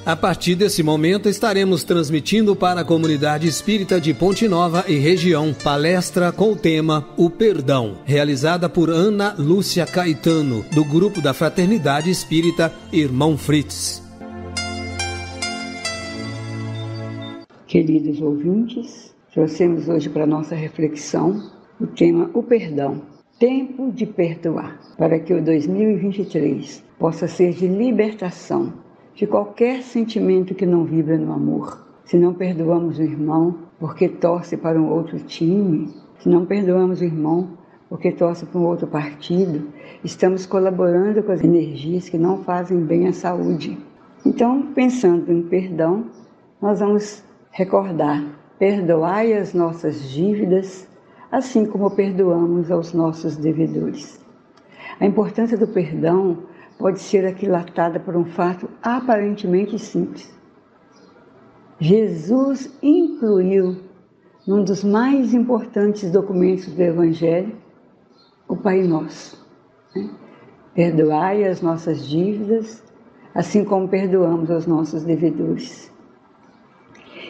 A partir desse momento, estaremos transmitindo para a comunidade espírita de Ponte Nova e região palestra com o tema O Perdão, realizada por Ana Lúcia Caetano, do grupo da Fraternidade Espírita Irmão Fritz. Queridos ouvintes, trouxemos hoje para nossa reflexão o tema O Perdão, tempo de perdoar, para que o 2023 possa ser de libertação de qualquer sentimento que não vibra no amor. Se não perdoamos o irmão porque torce para um outro time, se não perdoamos o irmão porque torce para um outro partido, estamos colaborando com as energias que não fazem bem à saúde. Então, pensando em perdão, nós vamos recordar: perdoai as nossas dívidas, assim como perdoamos aos nossos devedores. A importância do perdão pode ser aquilatada por um fato aparentemente simples. Jesus incluiu num dos mais importantes documentos do Evangelho o Pai Nosso. Perdoai as nossas dívidas, assim como perdoamos aos nossos devedores.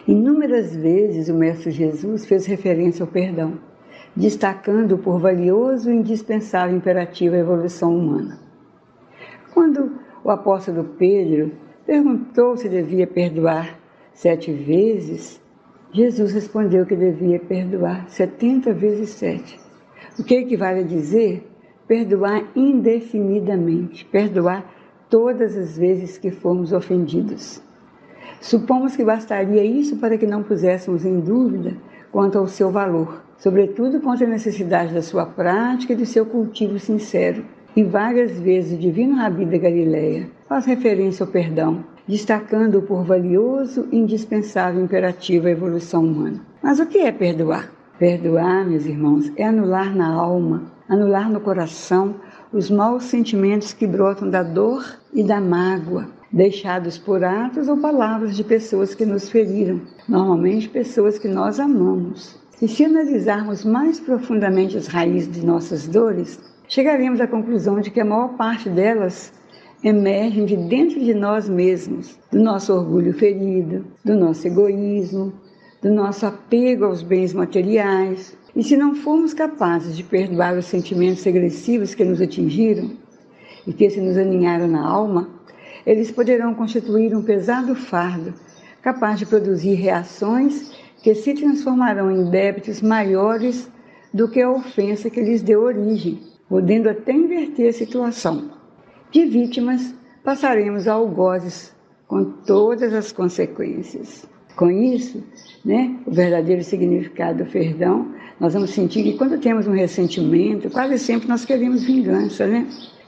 Inúmeras vezes o Mestre Jesus fez referência ao perdão, destacando-o por valioso e indispensável imperativo à evolução humana. Quando o apóstolo Pedro perguntou se devia perdoar 7 vezes, Jesus respondeu que devia perdoar 70 vezes 7. O que equivale a dizer perdoar indefinidamente, perdoar todas as vezes que fomos ofendidos. Supomos que bastaria isso para que não puséssemos em dúvida quanto ao seu valor, sobretudo quanto à necessidade da sua prática e do seu cultivo sincero. E várias vezes o divino Rabi da Galileia faz referência ao perdão, destacando-o por valioso e indispensável imperativo à evolução humana. Mas o que é perdoar? Perdoar, meus irmãos, é anular na alma, anular no coração os maus sentimentos que brotam da dor e da mágoa, deixados por atos ou palavras de pessoas que nos feriram, normalmente pessoas que nós amamos. E se analisarmos mais profundamente as raízes de nossas dores, chegaremos à conclusão de que a maior parte delas emergem de dentro de nós mesmos, do nosso orgulho ferido, do nosso egoísmo, do nosso apego aos bens materiais. E se não formos capazes de perdoar os sentimentos agressivos que nos atingiram e que se nos aninharam na alma, eles poderão constituir um pesado fardo, capaz de produzir reações que se transformarão em débitos maiores do que a ofensa que lhes deu origem, podendo até inverter a situação. De vítimas, passaremos a algozes, com todas as consequências. Com isso, o verdadeiro significado do perdão, nós vamos sentir que quando temos um ressentimento, quase sempre nós queremos vingança,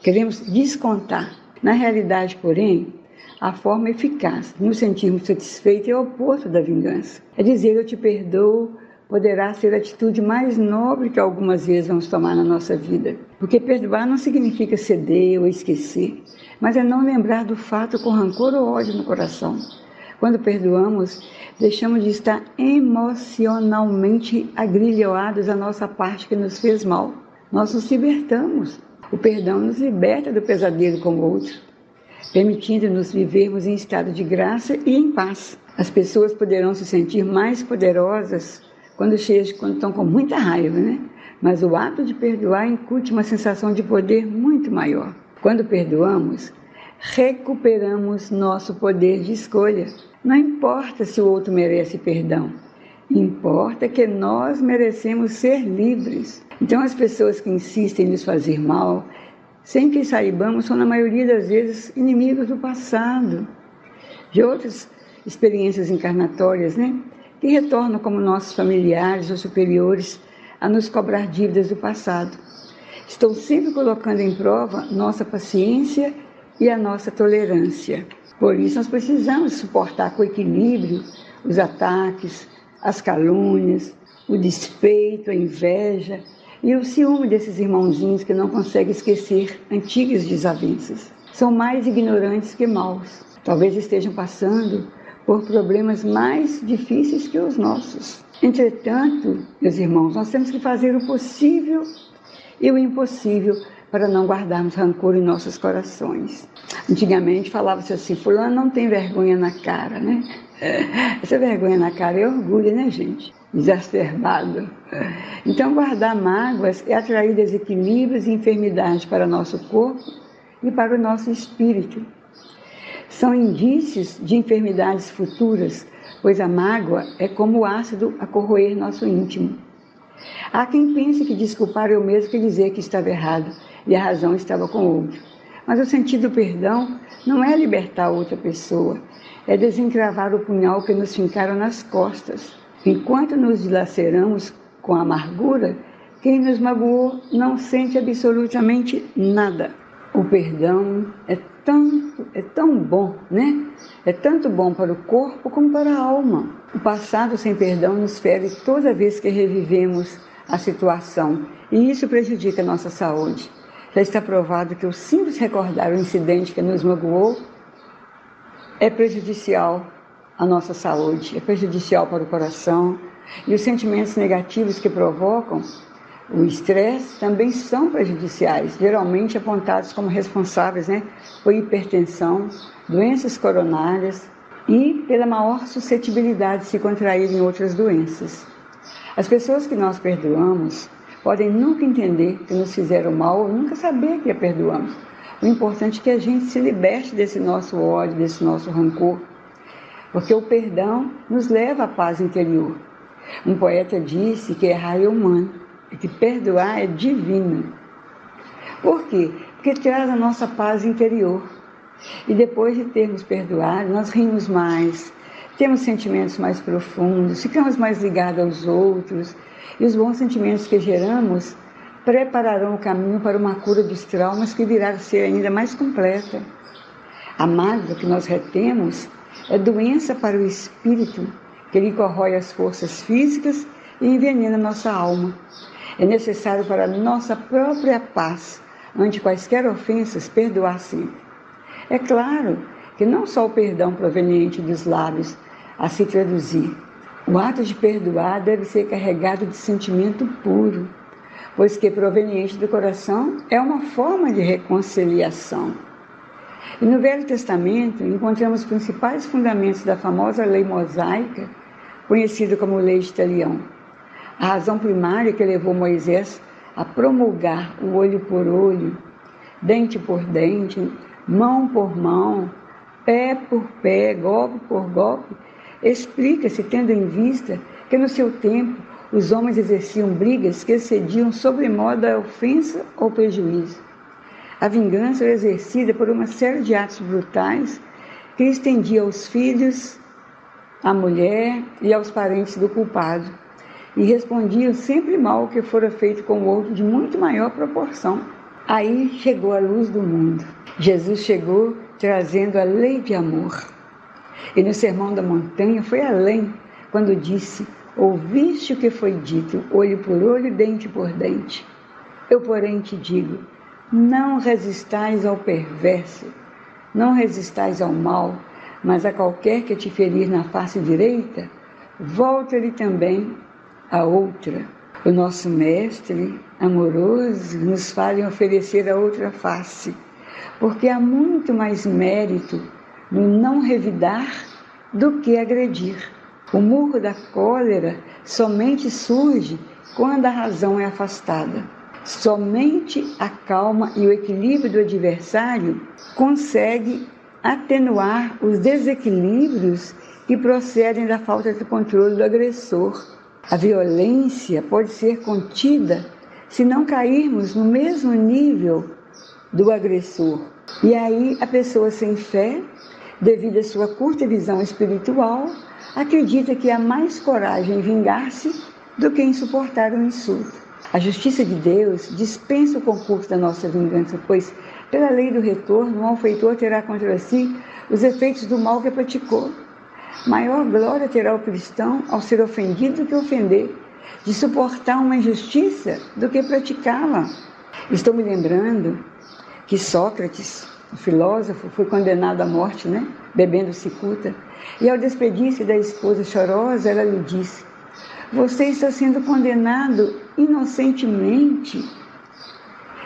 Queremos descontar. Na realidade, porém, a forma eficaz de nos sentirmos satisfeitos é o oposto da vingança. É dizer, eu te perdoo, poderá ser a atitude mais nobre que algumas vezes vamos tomar na nossa vida. Porque perdoar não significa ceder ou esquecer, mas é não lembrar do fato com rancor ou ódio no coração. Quando perdoamos, deixamos de estar emocionalmente agrilhoados à nossa parte que nos fez mal. Nós nos libertamos. O perdão nos liberta do pesadelo com o outro, permitindo-nos vivermos em estado de graça e em paz. As pessoas poderão se sentir mais poderosas quando estão com muita raiva, Mas o ato de perdoar incute uma sensação de poder muito maior. Quando perdoamos, recuperamos nosso poder de escolha. Não importa se o outro merece perdão, importa que nós merecemos ser livres. Então as pessoas que insistem em nos fazer mal, sem que saibamos, são na maioria das vezes inimigos do passado, de outras experiências encarnatórias, que retornam como nossos familiares ou superiores a nos cobrar dívidas do passado. Estão sempre colocando em prova nossa paciência e a nossa tolerância. Por isso nós precisamos suportar com equilíbrio os ataques, as calúnias, o despeito, a inveja e o ciúme desses irmãozinhos que não conseguem esquecer antigas desavenças. São mais ignorantes que maus. Talvez estejam passando por problemas mais difíceis que os nossos. Entretanto, meus irmãos, nós temos que fazer o possível e o impossível para não guardarmos rancor em nossos corações. Antigamente falava-se assim, fulano não tem vergonha na cara, né? Essa vergonha na cara é orgulho, né, gente? Exacerbado. Então, guardar mágoas é atrair desequilíbrios e enfermidades para o nosso corpo e para o nosso espírito. São indícios de enfermidades futuras, pois a mágoa é como o ácido a corroer nosso íntimo. Há quem pense que desculpar é o mesmo que dizer que estava errado e a razão estava com o outro. Mas o sentido do perdão não é libertar outra pessoa, é desencravar o punhal que nos fincaram nas costas. Enquanto nos dilaceramos com amargura, quem nos magoou não sente absolutamente nada. O perdão é tão bom, né? É tanto bom para o corpo como para a alma. O passado sem perdão nos fere toda vez que revivemos a situação e isso prejudica a nossa saúde. Já está provado que o simples recordar o incidente que nos magoou é prejudicial à nossa saúde, é prejudicial para o coração e os sentimentos negativos que provocam o estresse também são prejudiciais, geralmente apontados como responsáveis, por hipertensão, doenças coronárias e pela maior suscetibilidade de se contraírem outras doenças. As pessoas que nós perdoamos podem nunca entender que nos fizeram mal ou nunca saber que a perdoamos. O importante é que a gente se liberte desse nosso ódio, desse nosso rancor, porque o perdão nos leva à paz interior. Um poeta disse que errar é humano e que perdoar é divino. Por quê? Porque traz a nossa paz interior. E depois de termos perdoado, nós rimos mais, temos sentimentos mais profundos, ficamos mais ligados aos outros, e os bons sentimentos que geramos prepararão o caminho para uma cura dos traumas que virá a ser ainda mais completa. A mágoa que nós retemos é doença para o espírito, que lhe corrói as forças físicas e envenena nossa alma. É necessário para nossa própria paz, ante quaisquer ofensas, perdoar sempre. É claro que não só o perdão proveniente dos lábios a se traduzir. O ato de perdoar deve ser carregado de sentimento puro, pois que proveniente do coração é uma forma de reconciliação. E no Velho Testamento encontramos os principais fundamentos da famosa lei mosaica, conhecida como lei de Talião. A razão primária que levou Moisés a promulgar o olho por olho, dente por dente, mão por mão, pé por pé, golpe por golpe, explica-se tendo em vista que no seu tempo os homens exerciam brigas que excediam sobremodo a ofensa ou prejuízo. A vingança era exercida por uma série de atos brutais que estendia aos filhos, à mulher e aos parentes do culpado, e respondiam sempre mal ao que fora feito com o outro de muito maior proporção. Aí chegou a luz do mundo. Jesus chegou trazendo a lei de amor. E no Sermão da Montanha foi além, quando disse: ouviste o que foi dito, olho por olho, dente por dente. Eu, porém, te digo, não resistais ao perverso, não resistais ao mal, mas a qualquer que te ferir na face direita, volta-lhe também a outra. O nosso mestre amoroso nos fala em oferecer a outra face, porque há muito mais mérito no não revidar do que agredir. O murro da cólera somente surge quando a razão é afastada. Somente a calma e o equilíbrio do adversário consegue atenuar os desequilíbrios que procedem da falta de controle do agressor. A violência pode ser contida se não cairmos no mesmo nível do agressor. E aí a pessoa sem fé, devido à sua curta visão espiritual, acredita que há mais coragem em vingar-se do que em suportar um insulto. A justiça de Deus dispensa o concurso da nossa vingança, pois, pela lei do retorno, o malfeitor terá contra si os efeitos do mal que praticou. Maior glória terá o cristão ao ser ofendido do que ofender, de suportar uma injustiça do que praticá-la. Estou me lembrando que Sócrates, o filósofo, foi condenado à morte, bebendo cicuta, e ao despedir-se da esposa chorosa, ela lhe disse: você está sendo condenado inocentemente.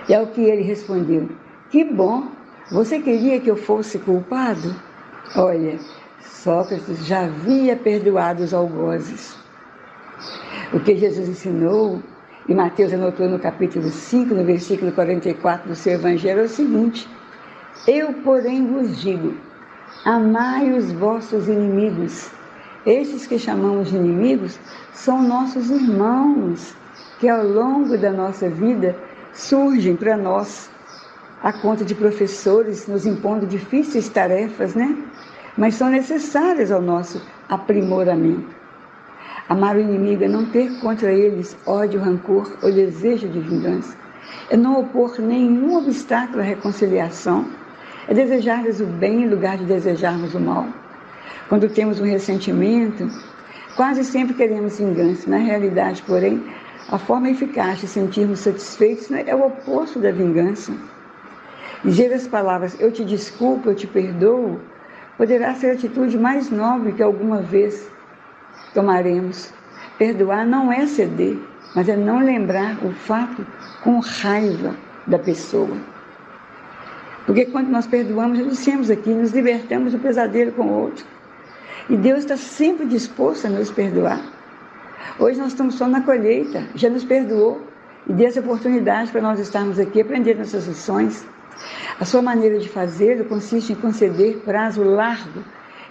E ao que ele respondeu: que bom, você queria que eu fosse culpado? Olha, Sócrates já havia perdoado os algozes. O que Jesus ensinou, e Mateus anotou no capítulo 5, no versículo 44 do seu evangelho, é o seguinte: eu, porém, vos digo, amai os vossos inimigos. Estes que chamamos de inimigos são nossos irmãos, que ao longo da nossa vida surgem para nós a conta de professores nos impondo difíceis tarefas, né? Mas são necessárias ao nosso aprimoramento. Amar o inimigo é não ter contra eles ódio, rancor ou desejo de vingança. É não opor nenhum obstáculo à reconciliação. É desejar-lhes o bem em lugar de desejarmos o mal. Quando temos um ressentimento, quase sempre queremos vingança. Na realidade, porém, a forma eficaz de sentirmos satisfeitos é o oposto da vingança. Dizer as palavras eu te desculpo, eu te perdoo, poderá ser a atitude mais nobre que alguma vez tomaremos. Perdoar não é ceder, mas é não lembrar o fato com raiva da pessoa. Porque quando nós perdoamos, já dissemos aqui, nos libertamos do pesadelo com o outro. E Deus está sempre disposto a nos perdoar. Hoje nós estamos só na colheita, já nos perdoou e deu essa oportunidade para nós estarmos aqui aprendendo essas lições. A sua maneira de fazê-lo consiste em conceder prazo largo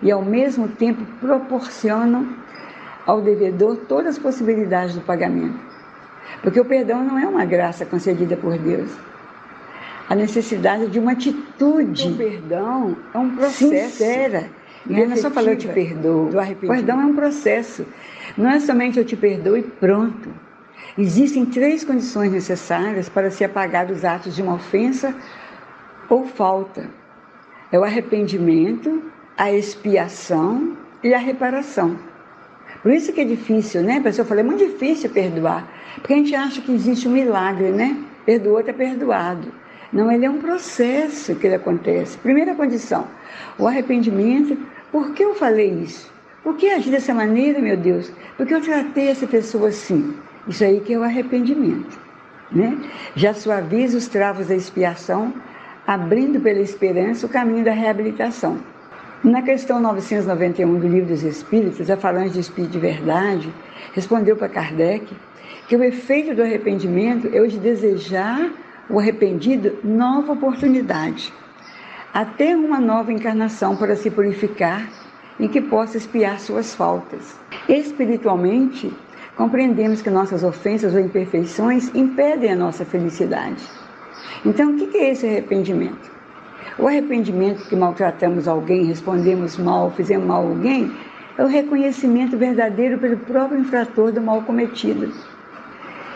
e ao mesmo tempo proporcionam ao devedor todas as possibilidades do pagamento. Porque o perdão não é uma graça concedida por Deus. A necessidade de uma atitude. O perdão é um processo sincera. Não é só falar eu te perdoo. O perdão é um processo. Não é somente eu te perdoo e pronto. Existem 3 condições necessárias para se apagar os atos de uma ofensa ou falta. É o arrependimento, a expiação e a reparação. Por isso que é difícil, né? A pessoa fala, é muito difícil perdoar. Porque a gente acha que existe um milagre, né? Perdoou, está perdoado. Não, ele é um processo que ele acontece. Primeira condição, o arrependimento. Por que eu falei isso? Por que agi dessa maneira, meu Deus? Porque eu tratei essa pessoa assim. Isso aí que é o arrependimento, né? Já suaviza os travos da expiação, abrindo pela esperança o caminho da reabilitação. Na questão 991 do Livro dos Espíritos, a falante de Espírito de Verdade respondeu para Kardec que o efeito do arrependimento é o de desejar o arrependido nova oportunidade, até uma nova encarnação para se purificar e que possa expiar suas faltas. Espiritualmente, compreendemos que nossas ofensas ou imperfeições impedem a nossa felicidade. Então, o que é esse arrependimento? O arrependimento que maltratamos alguém, respondemos mal, fizemos mal a alguém, é o reconhecimento verdadeiro pelo próprio infrator do mal cometido.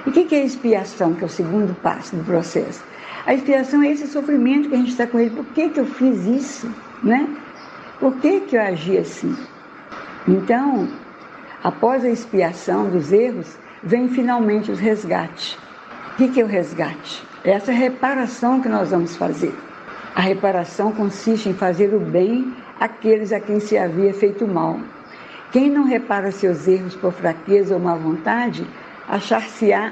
E o que é a expiação, que é o segundo passo do processo? A expiação é esse sofrimento que a gente está com ele. Por que eu fiz isso? Né? Por que eu agi assim? Então, após a expiação dos erros, vem finalmente os resgates. O que é o resgate? É essa reparação que nós vamos fazer. A reparação consiste em fazer o bem àqueles a quem se havia feito mal. Quem não repara seus erros por fraqueza ou má vontade, achar-se-á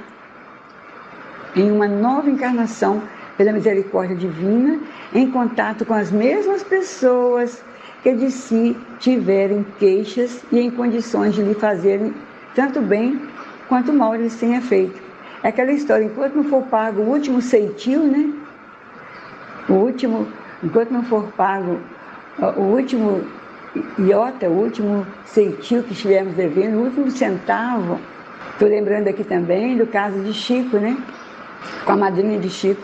em uma nova encarnação pela misericórdia divina, em contato com as mesmas pessoas que de si tiverem queixas e em condições de lhe fazerem tanto bem quanto mal eles tenham feito. É aquela história, enquanto não for pago o último ceitil, né? Enquanto não for pago o último iota, o último ceitil que estivermos devendo, o último centavo. Estou lembrando aqui também do caso de Chico, né? Com a madrinha de Chico.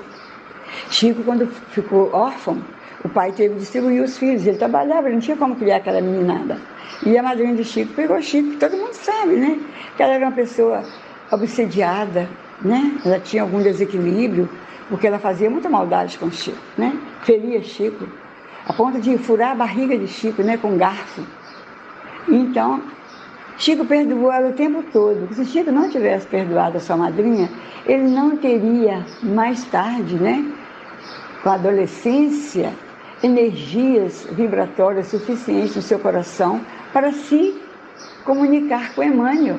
Chico, quando ficou órfão, o pai teve que distribuir os filhos. Ele trabalhava, ele não tinha como criar aquela meninada. E a madrinha de Chico pegou Chico, todo mundo sabe, né? Que ela era uma pessoa obsediada, né? Ela tinha algum desequilíbrio, porque ela fazia muita maldade com Chico, né? Feria Chico, a ponto de furar a barriga de Chico, né? Com garfo. Então, Chico perdoou ela o tempo todo. Se Chico não tivesse perdoado a sua madrinha, ele não teria mais tarde, né? Com a adolescência, energias vibratórias suficientes no seu coração para se comunicar com Emmanuel.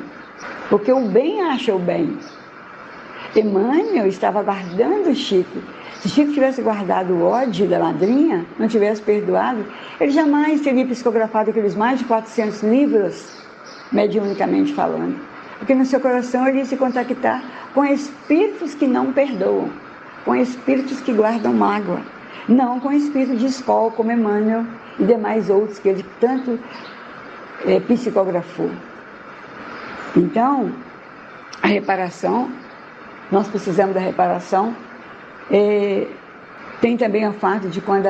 Porque o bem acha o bem. Emmanuel estava guardando Chico. Se Chico tivesse guardado o ódio da madrinha, não tivesse perdoado, ele jamais teria psicografado aqueles mais de 400 livros, mediunicamente falando. Porque no seu coração ele ia se contactar com espíritos que não perdoam, com espíritos que guardam mágoa, não com espíritos de escola como Emmanuel e demais outros que ele tanto psicografou. Então, a reparação, nós precisamos da reparação. Tem também o fato de quando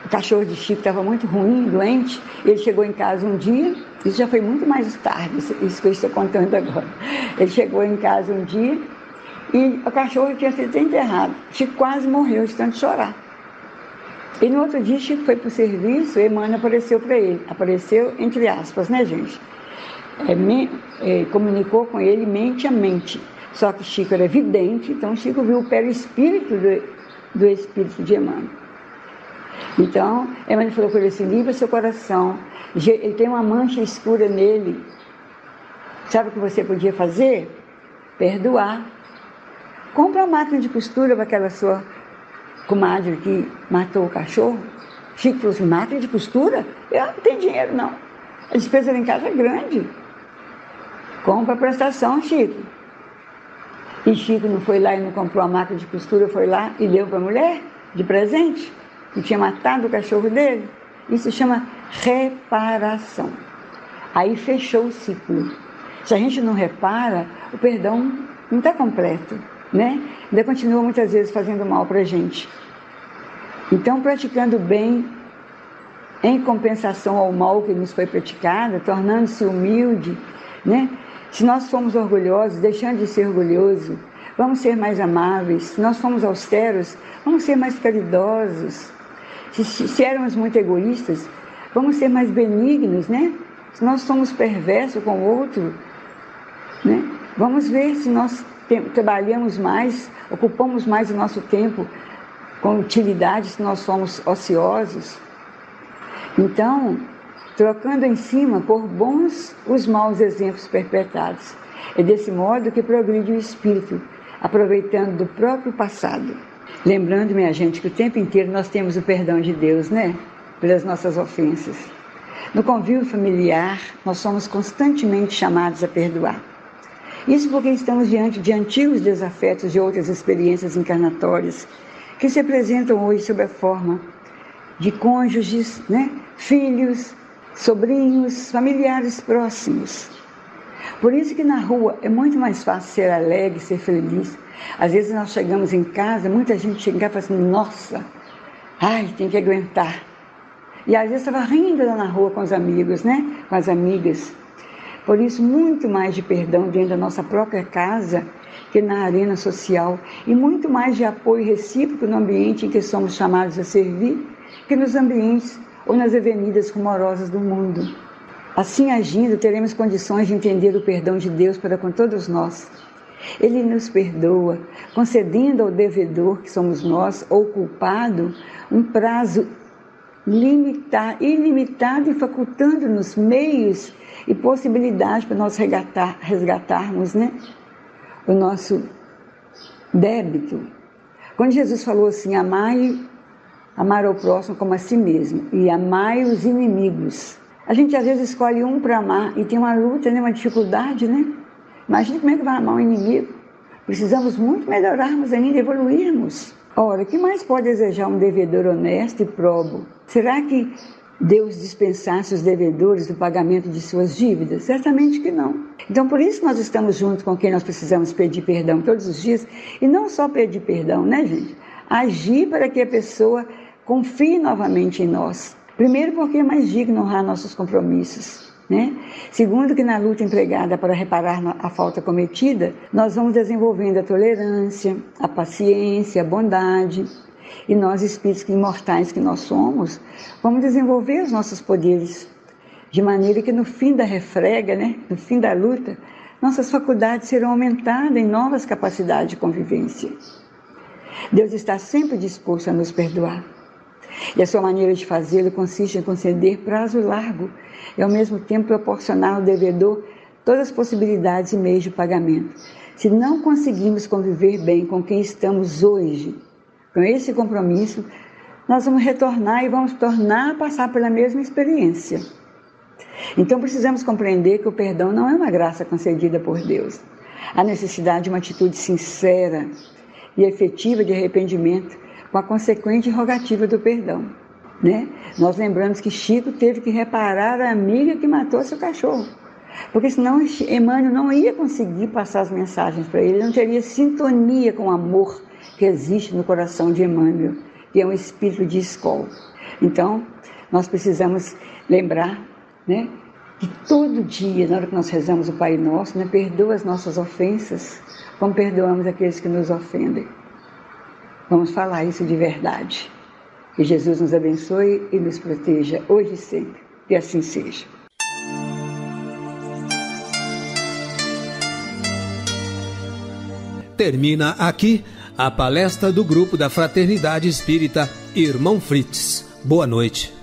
o cachorro de Chico estava muito ruim, doente, ele chegou em casa um dia, isso já foi muito mais tarde, isso que eu estou contando agora. Ele chegou em casa um dia e o cachorro tinha sido enterrado. Chico quase morreu de tanto chorar. E no outro dia Chico foi para o serviço e Emmanuel apareceu para ele. Apareceu entre aspas, né, gente? Comunicou com ele mente a mente. Só que Chico era vidente, então Chico viu o perispírito do espírito de Emmanuel. Então, Emmanuel falou com ele assim: livra seu coração, ele tem uma mancha escura nele. Sabe o que você podia fazer? Perdoar. Compra uma máquina de costura para aquela sua comadre que matou o cachorro. Chico falou assim: máquina de costura? Eu não tenho dinheiro, não. A despesa lá em casa é grande. Compra a prestação, Chico. E Chico não foi lá e não comprou a máquina de costura, foi lá e deu para a mulher de presente, que tinha matado o cachorro dele. Isso chama reparação. Aí fechou o ciclo. Se a gente não repara, o perdão não está completo, né? Ainda continua muitas vezes fazendo mal para a gente. Então, praticando o bem em compensação ao mal que nos foi praticado, tornando-se humilde, né? Se nós formos orgulhosos, deixando de ser orgulhoso, vamos ser mais amáveis. Se nós formos austeros, vamos ser mais caridosos. Se éramos muito egoístas, vamos ser mais benignos, né? Se nós somos perversos com o outro, né? Vamos ver se nós trabalhamos mais, ocupamos mais o nosso tempo com utilidade, se nós somos ociosos. Então, trocando em cima por bons os maus exemplos perpetrados. É desse modo que progride o espírito, aproveitando do próprio passado. Lembrando, minha gente, que o tempo inteiro nós temos o perdão de Deus, né? Pelas nossas ofensas. No convívio familiar, nós somos constantemente chamados a perdoar. Isso porque estamos diante de antigos desafetos de outras experiências encarnatórias que se apresentam hoje sob a forma de cônjuges, né? Filhos, sobrinhos, familiares próximos. Por isso que na rua é muito mais fácil ser alegre, ser feliz. Às vezes nós chegamos em casa, muita gente chega e fala assim: nossa, ai, tem que aguentar. E às vezes estava rindo lá na rua com os amigos, né? Com as amigas. Por isso, muito mais de perdão dentro da nossa própria casa que na arena social. E muito mais de apoio recíproco no ambiente em que somos chamados a servir que nos ambientes ou nas avenidas rumorosas do mundo. Assim agindo, teremos condições de entender o perdão de Deus para com todos nós. Ele nos perdoa, concedendo ao devedor, que somos nós, ou culpado, um prazo ilimitado e facultando-nos meios e possibilidades para nós resgatarmos, né, o nosso débito. Quando Jesus falou assim: amar ao próximo como a si mesmo e amai os inimigos. A gente às vezes escolhe um para amar e tem uma luta, né, uma dificuldade, né? Imagina como é que vai amar um inimigo. Precisamos muito melhorarmos ainda, evoluirmos. Ora, o que mais pode desejar um devedor honesto e probo? Será que Deus dispensasse os devedores do pagamento de suas dívidas? Certamente que não. Então, por isso nós estamos juntos com quem nós precisamos pedir perdão todos os dias. E não só pedir perdão, né, gente? Agir para que a pessoa confie novamente em nós. Primeiro, porque é mais digno honrar nossos compromissos, né? Segundo, que na luta empregada para reparar a falta cometida, nós vamos desenvolvendo a tolerância, a paciência, a bondade. E nós, espíritos imortais que nós somos, vamos desenvolver os nossos poderes, de maneira que no fim da refrega, né, no fim da luta, nossas faculdades serão aumentadas em novas capacidades de convivência. Deus está sempre disposto a nos perdoar. E a sua maneira de fazê-lo consiste em conceder prazo largo e, ao mesmo tempo, proporcionar ao devedor todas as possibilidades e meios de pagamento, Se não conseguimos conviver bem com quem estamos hoje, com esse compromisso, nós vamos retornar e vamos tornar a passar pela mesma experiência. Então precisamos compreender que o perdão não é uma graça concedida por Deus. Há necessidade de uma atitude sincera e efetiva de arrependimento, com a consequente rogativa do perdão. Nós lembramos que Chico teve que reparar a amiga que matou seu cachorro, porque senão Emmanuel não ia conseguir passar as mensagens para ele, não teria sintonia com o amor que existe no coração de Emmanuel, que é um espírito de escola. Então, nós precisamos lembrar, que todo dia, na hora que nós rezamos o Pai Nosso, perdoa as nossas ofensas, como perdoamos aqueles que nos ofendem. Vamos falar isso de verdade. Que Jesus nos abençoe e nos proteja hoje e sempre. Que assim seja. Termina aqui a palestra do Grupo da Fraternidade Espírita Irmão Fritz. Boa noite.